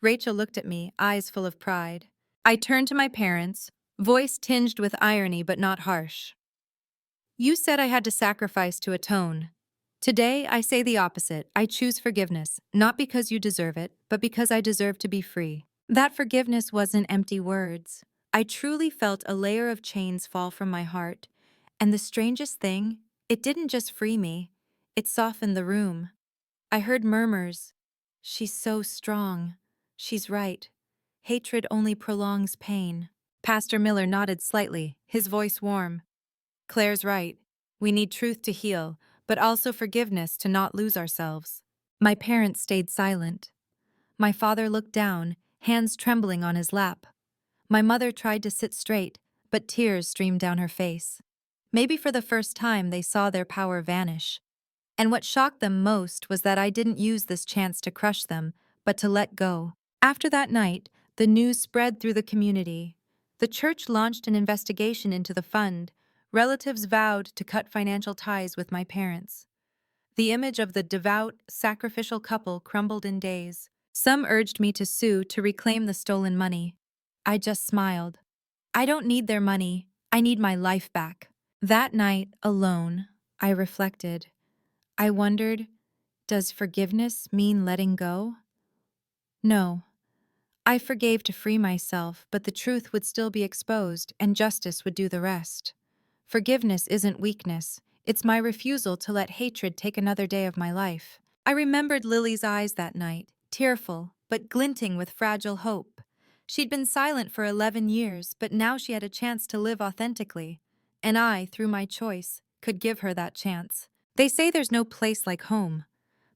A: Rachel looked at me, eyes full of pride. I turned to my parents, voice tinged with irony but not harsh. You said I had to sacrifice to atone. Today, I say the opposite. I choose forgiveness, not because you deserve it, but because I deserve to be free. That forgiveness wasn't empty words. I truly felt a layer of chains fall from my heart. And the strangest thing, it didn't just free me, it softened the room. I heard murmurs. She's so strong. She's right. Hatred only prolongs pain. Pastor Miller nodded slightly, his voice warm. Claire's right. We need truth to heal, but also forgiveness to not lose ourselves. My parents stayed silent. My father looked down, hands trembling on his lap. My mother tried to sit straight, but tears streamed down her face. Maybe for the first time they saw their power vanish. And what shocked them most was that I didn't use this chance to crush them, but to let go. After that night, the news spread through the community. The church launched an investigation into the fund. Relatives vowed to cut financial ties with my parents. The image of the devout, sacrificial couple crumbled in days. Some urged me to sue to reclaim the stolen money. I just smiled. I don't need their money. I need my life back. That night, alone, I reflected. I wondered, does forgiveness mean letting go? No. I forgave to free myself, but the truth would still be exposed, and justice would do the rest. Forgiveness isn't weakness. It's my refusal to let hatred take another day of my life. I remembered Lily's eyes that night, tearful, but glinting with fragile hope. She'd been silent for 11 years, but now she had a chance to live authentically. And I, through my choice, could give her that chance. They say there's no place like home.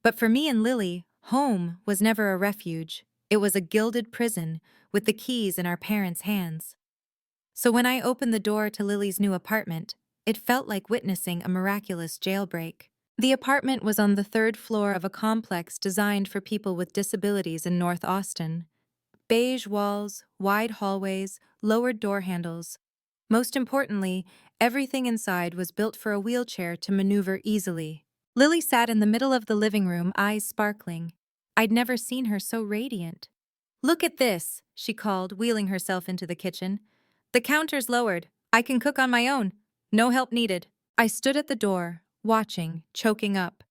A: But for me and Lily, home was never a refuge. It was a gilded prison, with the keys in our parents' hands. So when I opened the door to Lily's new apartment, it felt like witnessing a miraculous jailbreak. The apartment was on the third floor of a complex designed for people with disabilities in North Austin. Beige walls, wide hallways, lowered door handles. Most importantly, everything inside was built for a wheelchair to maneuver easily. Lily sat in the middle of the living room, eyes sparkling. I'd never seen her so radiant. Look at this, she called, wheeling herself into the kitchen. The counter's lowered. I can cook on my own. No help needed. I stood at the door, watching, choking up.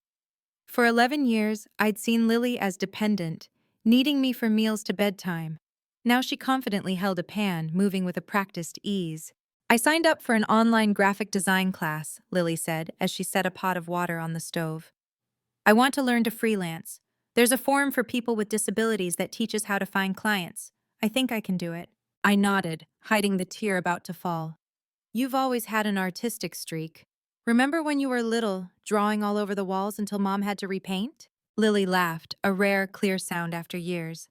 A: For 11 years, I'd seen Lily as dependent, needing me for meals to bedtime. Now she confidently held a pan, moving with a practiced ease. I signed up for an online graphic design class, Lily said, as she set a pot of water on the stove. I want to learn to freelance. There's a forum for people with disabilities that teaches how to find clients. I think I can do it. I nodded, hiding the tear about to fall. You've always had an artistic streak. Remember when you were little, drawing all over the walls until Mom had to repaint? Lily laughed, a rare, clear sound after years.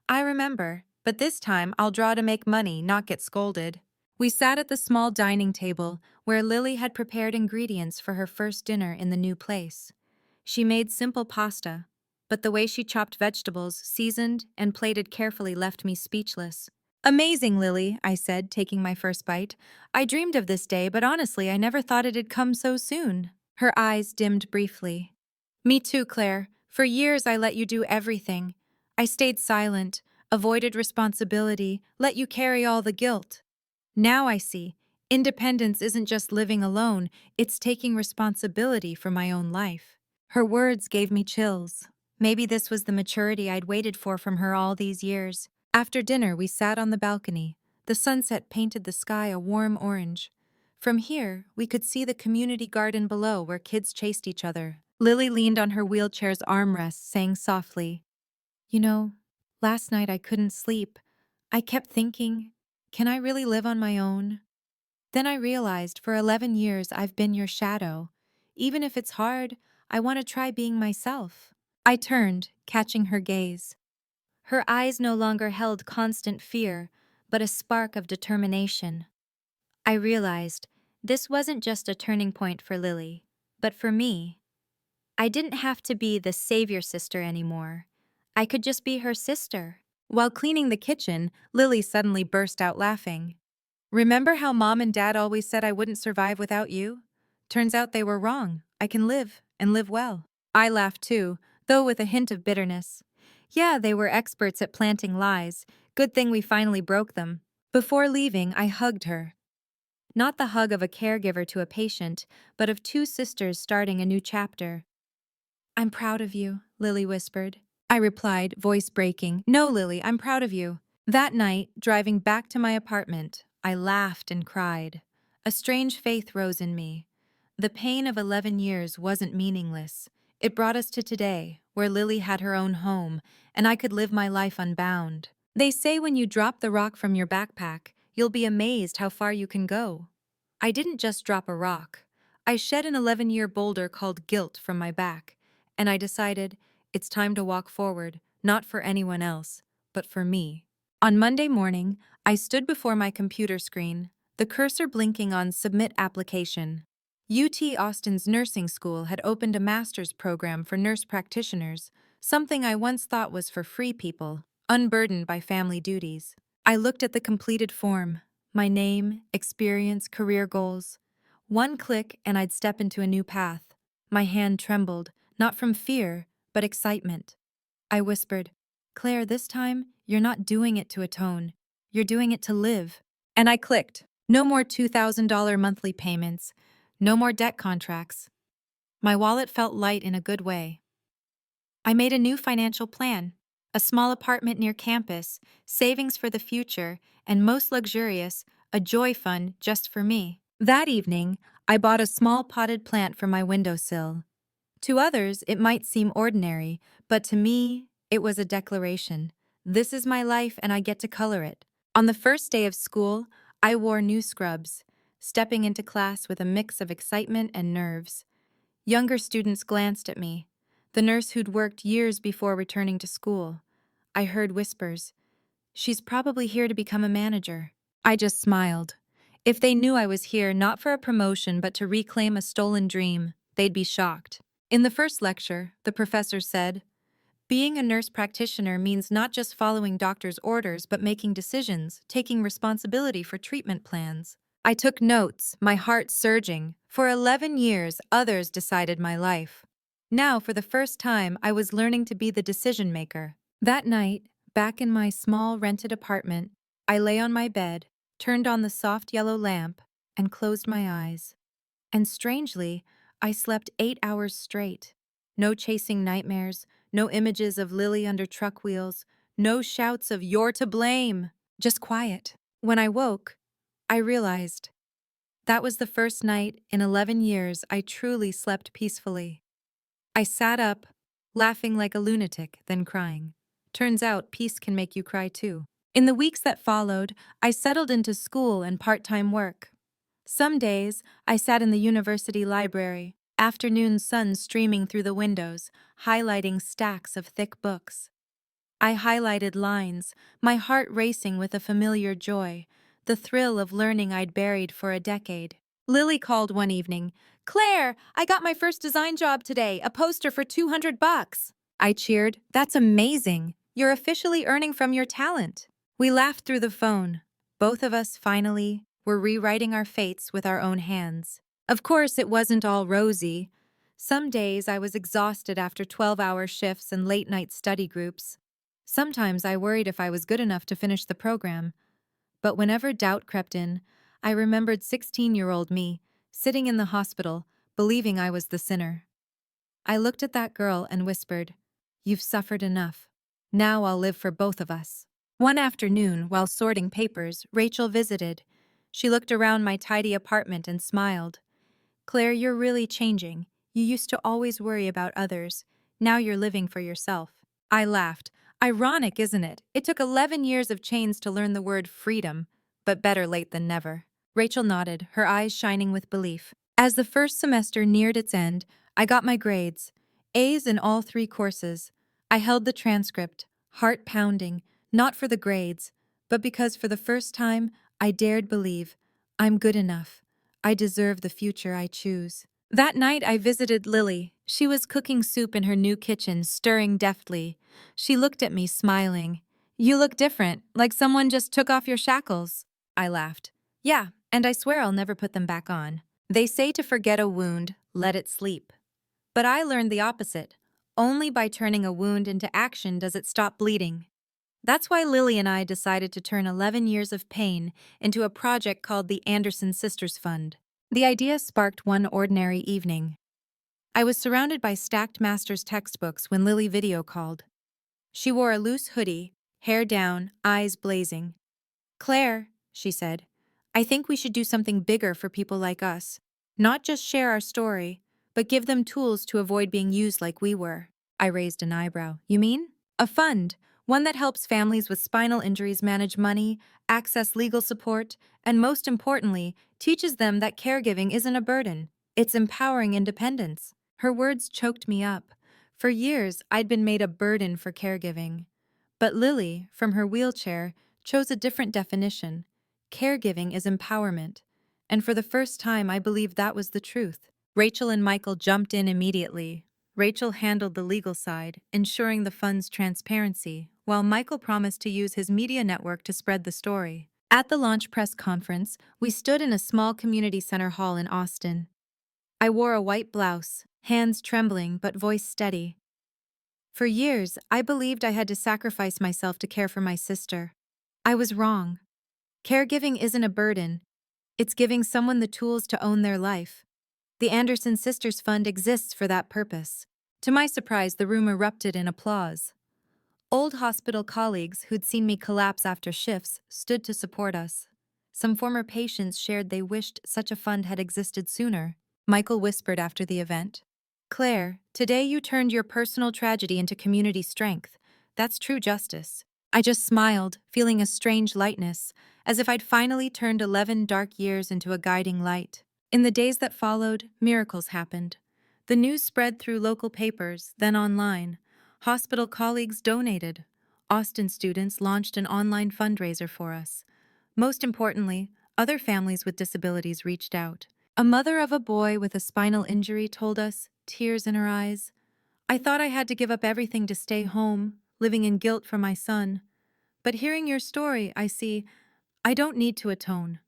A: I remember, but this time I'll draw to make money, not get scolded. We sat at the small dining table, where Lily had prepared ingredients for her first dinner in the new place. She made simple pasta, but the way she chopped vegetables, seasoned, and plated carefully left me speechless. Amazing, Lily, I said, taking my first bite. I dreamed of this day, but honestly, I never thought it'd come so soon. Her eyes dimmed briefly. Me too, Claire. For years I let you do everything. I stayed silent, avoided responsibility, let you carry all the guilt. Now I see, independence isn't just living alone, it's taking responsibility for my own life. Her words gave me chills. Maybe this was the maturity I'd waited for from her all these years. After dinner, we sat on the balcony. The sunset painted the sky a warm orange. From here, we could see the community garden below where kids chased each other. Lily leaned on her wheelchair's armrest, saying softly, You know, last night I couldn't sleep. I kept thinking, can I really live on my own? Then I realized for 11 years I've been your shadow. Even if it's hard, I want to try being myself. I turned, catching her gaze. Her eyes no longer held constant fear, but a spark of determination. I realized this wasn't just a turning point for Lily, but for me. I didn't have to be the savior sister anymore. I could just be her sister. While cleaning the kitchen, Lily suddenly burst out laughing. Remember how Mom and Dad always said I wouldn't survive without you? Turns out they were wrong. I can live, and live well. I laughed too, though with a hint of bitterness. Yeah, they were experts at planting lies. Good thing we finally broke them. Before leaving, I hugged her. Not the hug of a caregiver to a patient, but of two sisters starting a new chapter. I'm proud of you, Lily whispered. I replied, voice breaking, No, Lily, I'm proud of you. That night, driving back to my apartment, I laughed and cried. A strange faith rose in me. The pain of 11 years wasn't meaningless. It brought us to today, where Lily had her own home, and I could live my life unbound. They say when you drop the rock from your backpack, you'll be amazed how far you can go. I didn't just drop a rock. I shed an 11-year boulder called guilt from my back, and I decided it's time to walk forward, not for anyone else, but for me. On Monday morning, I stood before my computer screen, the cursor blinking on Submit Application. UT Austin's nursing school had opened a master's program for nurse practitioners, something I once thought was for free people, unburdened by family duties. I looked at the completed form, my name, experience, career goals. One click and I'd step into a new path. My hand trembled, not from fear, but excitement. I whispered, "Claire, this time, you're not doing it to atone. You're doing it to live." And I clicked. No more $2,000 monthly payments. No more debt contracts. My wallet felt light in a good way. I made a new financial plan. A small apartment near campus, savings for the future, and most luxurious, a joy fund just for me. That evening, I bought a small potted plant for my windowsill. To others, it might seem ordinary, but to me, it was a declaration. This is my life and I get to color it. On the first day of school, I wore new scrubs, stepping into class with a mix of excitement and nerves. Younger students glanced at me, the nurse who'd worked years before returning to school. I heard whispers. "She's probably here to become a manager." I just smiled. If they knew I was here not for a promotion but to reclaim a stolen dream, they'd be shocked. In the first lecture, the professor said, "Being a nurse practitioner means not just following doctors' orders but making decisions, taking responsibility for treatment plans." I took notes, my heart surging. For 11 years, others decided my life. Now, for the first time, I was learning to be the decision maker. That night, back in my small rented apartment, I lay on my bed, turned on the soft yellow lamp, and closed my eyes. And strangely, I slept 8 hours straight. No chasing nightmares, no images of Lily under truck wheels, no shouts of "You're to blame!" Just quiet. When I woke, I realized that was the first night in 11 years I truly slept peacefully. I sat up, laughing like a lunatic, then crying. Turns out peace can make you cry too. In the weeks that followed, I settled into school and part-time work. Some days, I sat in the university library, afternoon sun streaming through the windows, highlighting stacks of thick books. I highlighted lines, my heart racing with a familiar joy, the thrill of learning I'd buried for a decade. Lily called one evening. "Claire, I got my first design job today, a poster for $200. I cheered. "That's amazing. You're officially earning from your talent." We laughed through the phone. Both of us, finally, were rewriting our fates with our own hands. Of course, it wasn't all rosy. Some days I was exhausted after 12-hour shifts and late-night study groups. Sometimes I worried if I was good enough to finish the program. But whenever doubt crept in, I remembered 16-year-old me, sitting in the hospital, believing I was the sinner. I looked at that girl and whispered, "You've suffered enough. Now I'll live for both of us." One afternoon, while sorting papers, Rachel visited. She looked around my tidy apartment and smiled. "Claire, you're really changing. You used to always worry about others. Now you're living for yourself." I laughed. Ironic, isn't it? It took 11 years of chains to learn the word freedom, but better late than never. Rachel nodded, her eyes shining with belief. As the first semester neared its end, I got my grades. A's in all 3 courses. I held the transcript, heart pounding, not for the grades, but because for the first time, I dared believe, I'm good enough. I deserve the future I choose. That night I visited Lily. She was cooking soup in her new kitchen, stirring deftly. She looked at me, smiling. "You look different, like someone just took off your shackles." I laughed. "Yeah, and I swear I'll never put them back on. They say to forget a wound, let it sleep. But I learned the opposite. Only by turning a wound into action does it stop bleeding." That's why Lily and I decided to turn 11 years of pain into a project called the Anderson Sisters Fund. The idea sparked one ordinary evening. I was surrounded by stacked master's textbooks when Lily video called. She wore a loose hoodie, hair down, eyes blazing. "Claire," she said, "I think we should do something bigger for people like us. Not just share our story, but give them tools to avoid being used like we were." I raised an eyebrow. "You mean?" "A fund. one that helps families with spinal injuries manage money, access legal support, and most importantly, teaches them that caregiving isn't a burden, it's empowering independence. Her words choked me up. For years, I'd been made a burden for caregiving. But Lily, from her wheelchair, chose a different definition. Caregiving is empowerment. And for the first time, I believed that was the truth. Rachel and Michael jumped in immediately. Rachel handled the legal side, ensuring the fund's transparency, while Michael promised to use his media network to spread the story. At the launch press conference, we stood in a small community center hall in Austin. I wore a white blouse, hands trembling but voice steady. For years, I believed I had to sacrifice myself to care for my sister. I was wrong. Caregiving isn't a burden, it's giving someone the tools to own their life. The Anderson Sisters Fund exists for that purpose. To my surprise, the room erupted in applause. Old hospital colleagues who'd seen me collapse after shifts stood to support us. Some former patients shared they wished such a fund had existed sooner. Michael whispered after the event. Claire, today you turned your personal tragedy into community strength. That's true justice. I just smiled, feeling a strange lightness, as if I'd finally turned 11 dark years into a guiding light. In the days that followed, miracles happened. The news spread through local papers, then online. Hospital colleagues donated. Austin students launched an online fundraiser for us. Most importantly, other families with disabilities reached out. A mother of a boy with a spinal injury told us, tears in her eyes, "I thought I had to give up everything to stay home, living in guilt for my son. But hearing your story, I see I don't need to atone.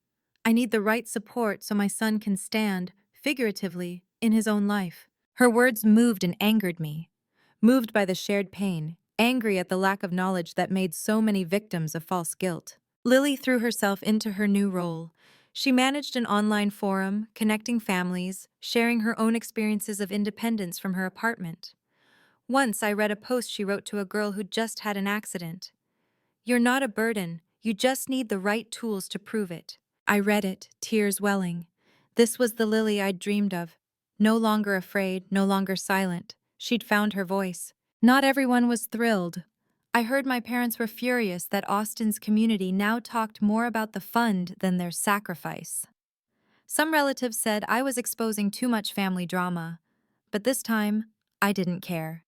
A: I need the right support so my son can stand, figuratively, in his own life." Her words moved and angered me. Moved by the shared pain, angry at the lack of knowledge that made so many victims of false guilt. Lily threw herself into her new role. She managed an online forum, connecting families, sharing her own experiences of independence from her apartment. Once I read a post she wrote to a girl who'd just had an accident. "You're not a burden, you just need the right tools to prove it." I read it, tears welling. This was the Lily I'd dreamed of. No longer afraid, no longer silent. She'd found her voice. Not everyone was thrilled. I heard my parents were furious that Austin's community now talked more about the fund than their sacrifice. Some relatives said I was exposing too much family drama. But this time, I didn't care.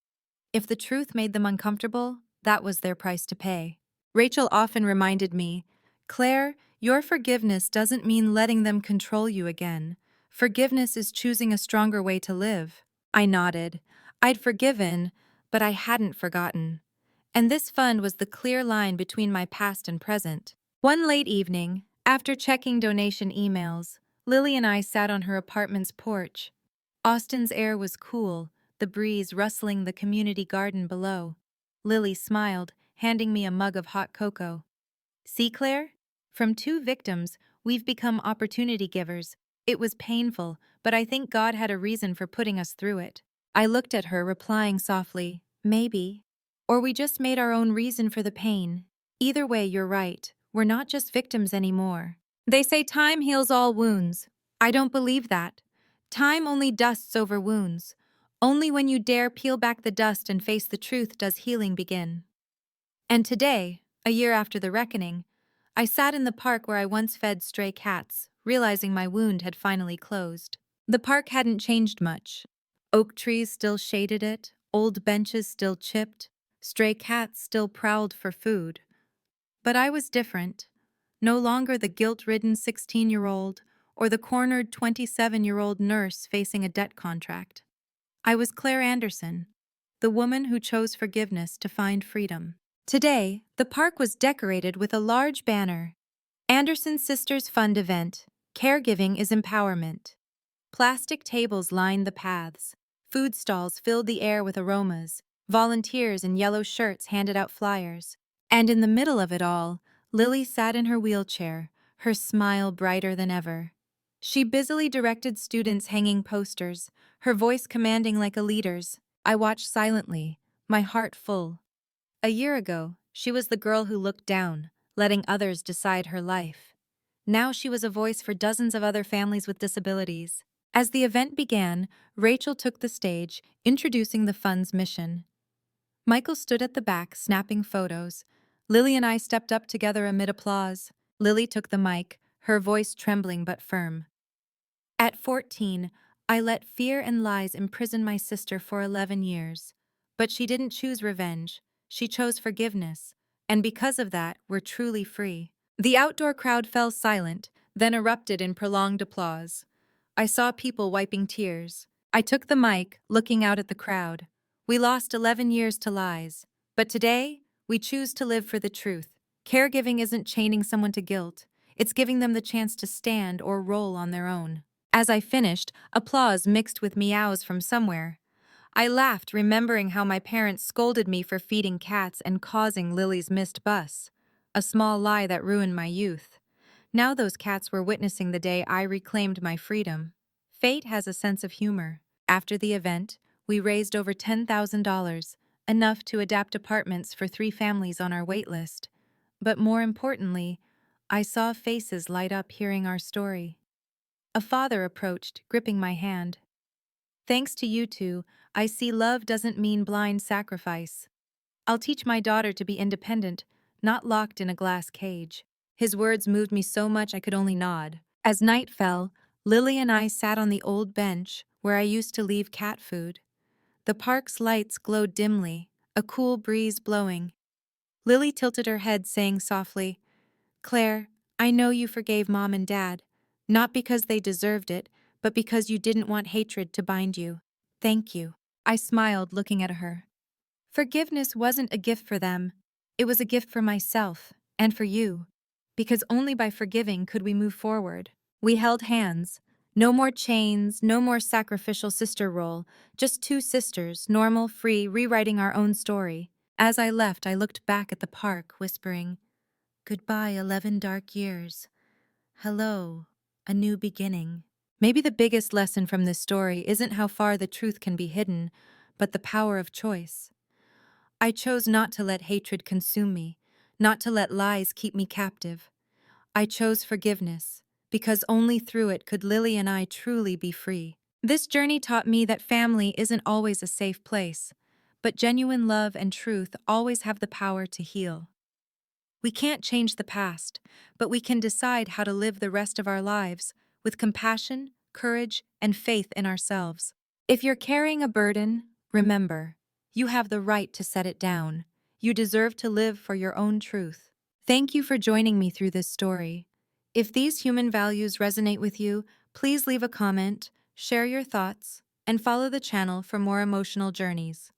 A: If the truth made them uncomfortable, that was their price to pay. Rachel often reminded me, "Claire, your forgiveness doesn't mean letting them control you again. Forgiveness is choosing a stronger way to live." I nodded. I'd forgiven, but I hadn't forgotten. And this fund was the clear line between my past and present. One late evening, after checking donation emails, Lily and I sat on her apartment's porch. Austin's air was cool, the breeze rustling the community garden below. Lily smiled, handing me a mug of hot cocoa. "See, Claire? From two victims, we've become opportunity givers. It was painful, but I think God had a reason for putting us through it." I looked at her, replying softly, "Maybe. Or we just made our own reason for the pain. Either way, you're right. We're not just victims anymore. They say time heals all wounds. I don't believe that. Time only dusts over wounds. Only when you dare peel back the dust and face the truth does healing begin." And today, a year after the reckoning, I sat in the park where I once fed stray cats, realizing my wound had finally closed. The park hadn't changed much. Oak trees still shaded it, old benches still chipped, stray cats still prowled for food. But I was different. No longer the guilt-ridden 16-year-old or the cornered 27-year-old nurse facing a debt contract. I was Claire Anderson, the woman who chose forgiveness to find freedom. Today, the park was decorated with a large banner. Anderson Sisters Fund event. Caregiving is empowerment. Plastic tables lined the paths. Food stalls filled the air with aromas. Volunteers in yellow shirts handed out flyers. And in the middle of it all, Lily sat in her wheelchair, her smile brighter than ever. She busily directed students hanging posters, her voice commanding like a leader's. I watched silently, my heart full. A year ago, she was the girl who looked down, letting others decide her life. Now she was a voice for dozens of other families with disabilities. As the event began, Rachel took the stage, introducing the fund's mission. Michael stood at the back, snapping photos. Lily and I stepped up together amid applause. Lily took the mic, her voice trembling but firm. At 14, I let fear and lies imprison my sister for 11 years. But she didn't choose revenge. She chose forgiveness. And because of that, we're truly free. The outdoor crowd fell silent, then erupted in prolonged applause. I saw people wiping tears. I took the mic, looking out at the crowd. We lost 11 years to lies. But today, we choose to live for the truth. Caregiving isn't chaining someone to guilt. It's giving them the chance to stand or roll on their own. As I finished, applause mixed with meows from somewhere. I laughed, remembering how my parents scolded me for feeding cats and causing Lily's missed bus. A small lie that ruined my youth. Now those cats were witnessing the day I reclaimed my freedom. Fate has a sense of humor. After the event, we raised over $10,000, enough to adapt apartments for 3 families on our wait list. But more importantly, I saw faces light up hearing our story. A father approached, gripping my hand. Thanks to you two, I see love doesn't mean blind sacrifice. I'll teach my daughter to be independent, not locked in a glass cage. His words moved me so much I could only nod. As night fell, Lily and I sat on the old bench where I used to leave cat food. The park's lights glowed dimly, a cool breeze blowing. Lily tilted her head, saying softly, "Claire, I know you forgave Mom and Dad, not because they deserved it, but because you didn't want hatred to bind you. Thank you." I smiled, looking at her. Forgiveness wasn't a gift for them. It was a gift for myself and for you. Because only by forgiving could we move forward. We held hands. No more chains, no more sacrificial sister role, just 2 sisters, normal, free, rewriting our own story. As I left, I looked back at the park, whispering, "Goodbye, 11 dark years. Hello, a new beginning." Maybe the biggest lesson from this story isn't how far the truth can be hidden, but the power of choice. I chose not to let hatred consume me, not to let lies keep me captive. I chose forgiveness, because only through it could Lily and I truly be free. This journey taught me that family isn't always a safe place, but genuine love and truth always have the power to heal. We can't change the past, but we can decide how to live the rest of our lives with compassion, courage, and faith in ourselves. If you're carrying a burden, remember, you have the right to set it down. You deserve to live for your own truth. Thank you for joining me through this story. If these human values resonate with you, please leave a comment, share your thoughts, and follow the channel for more emotional journeys.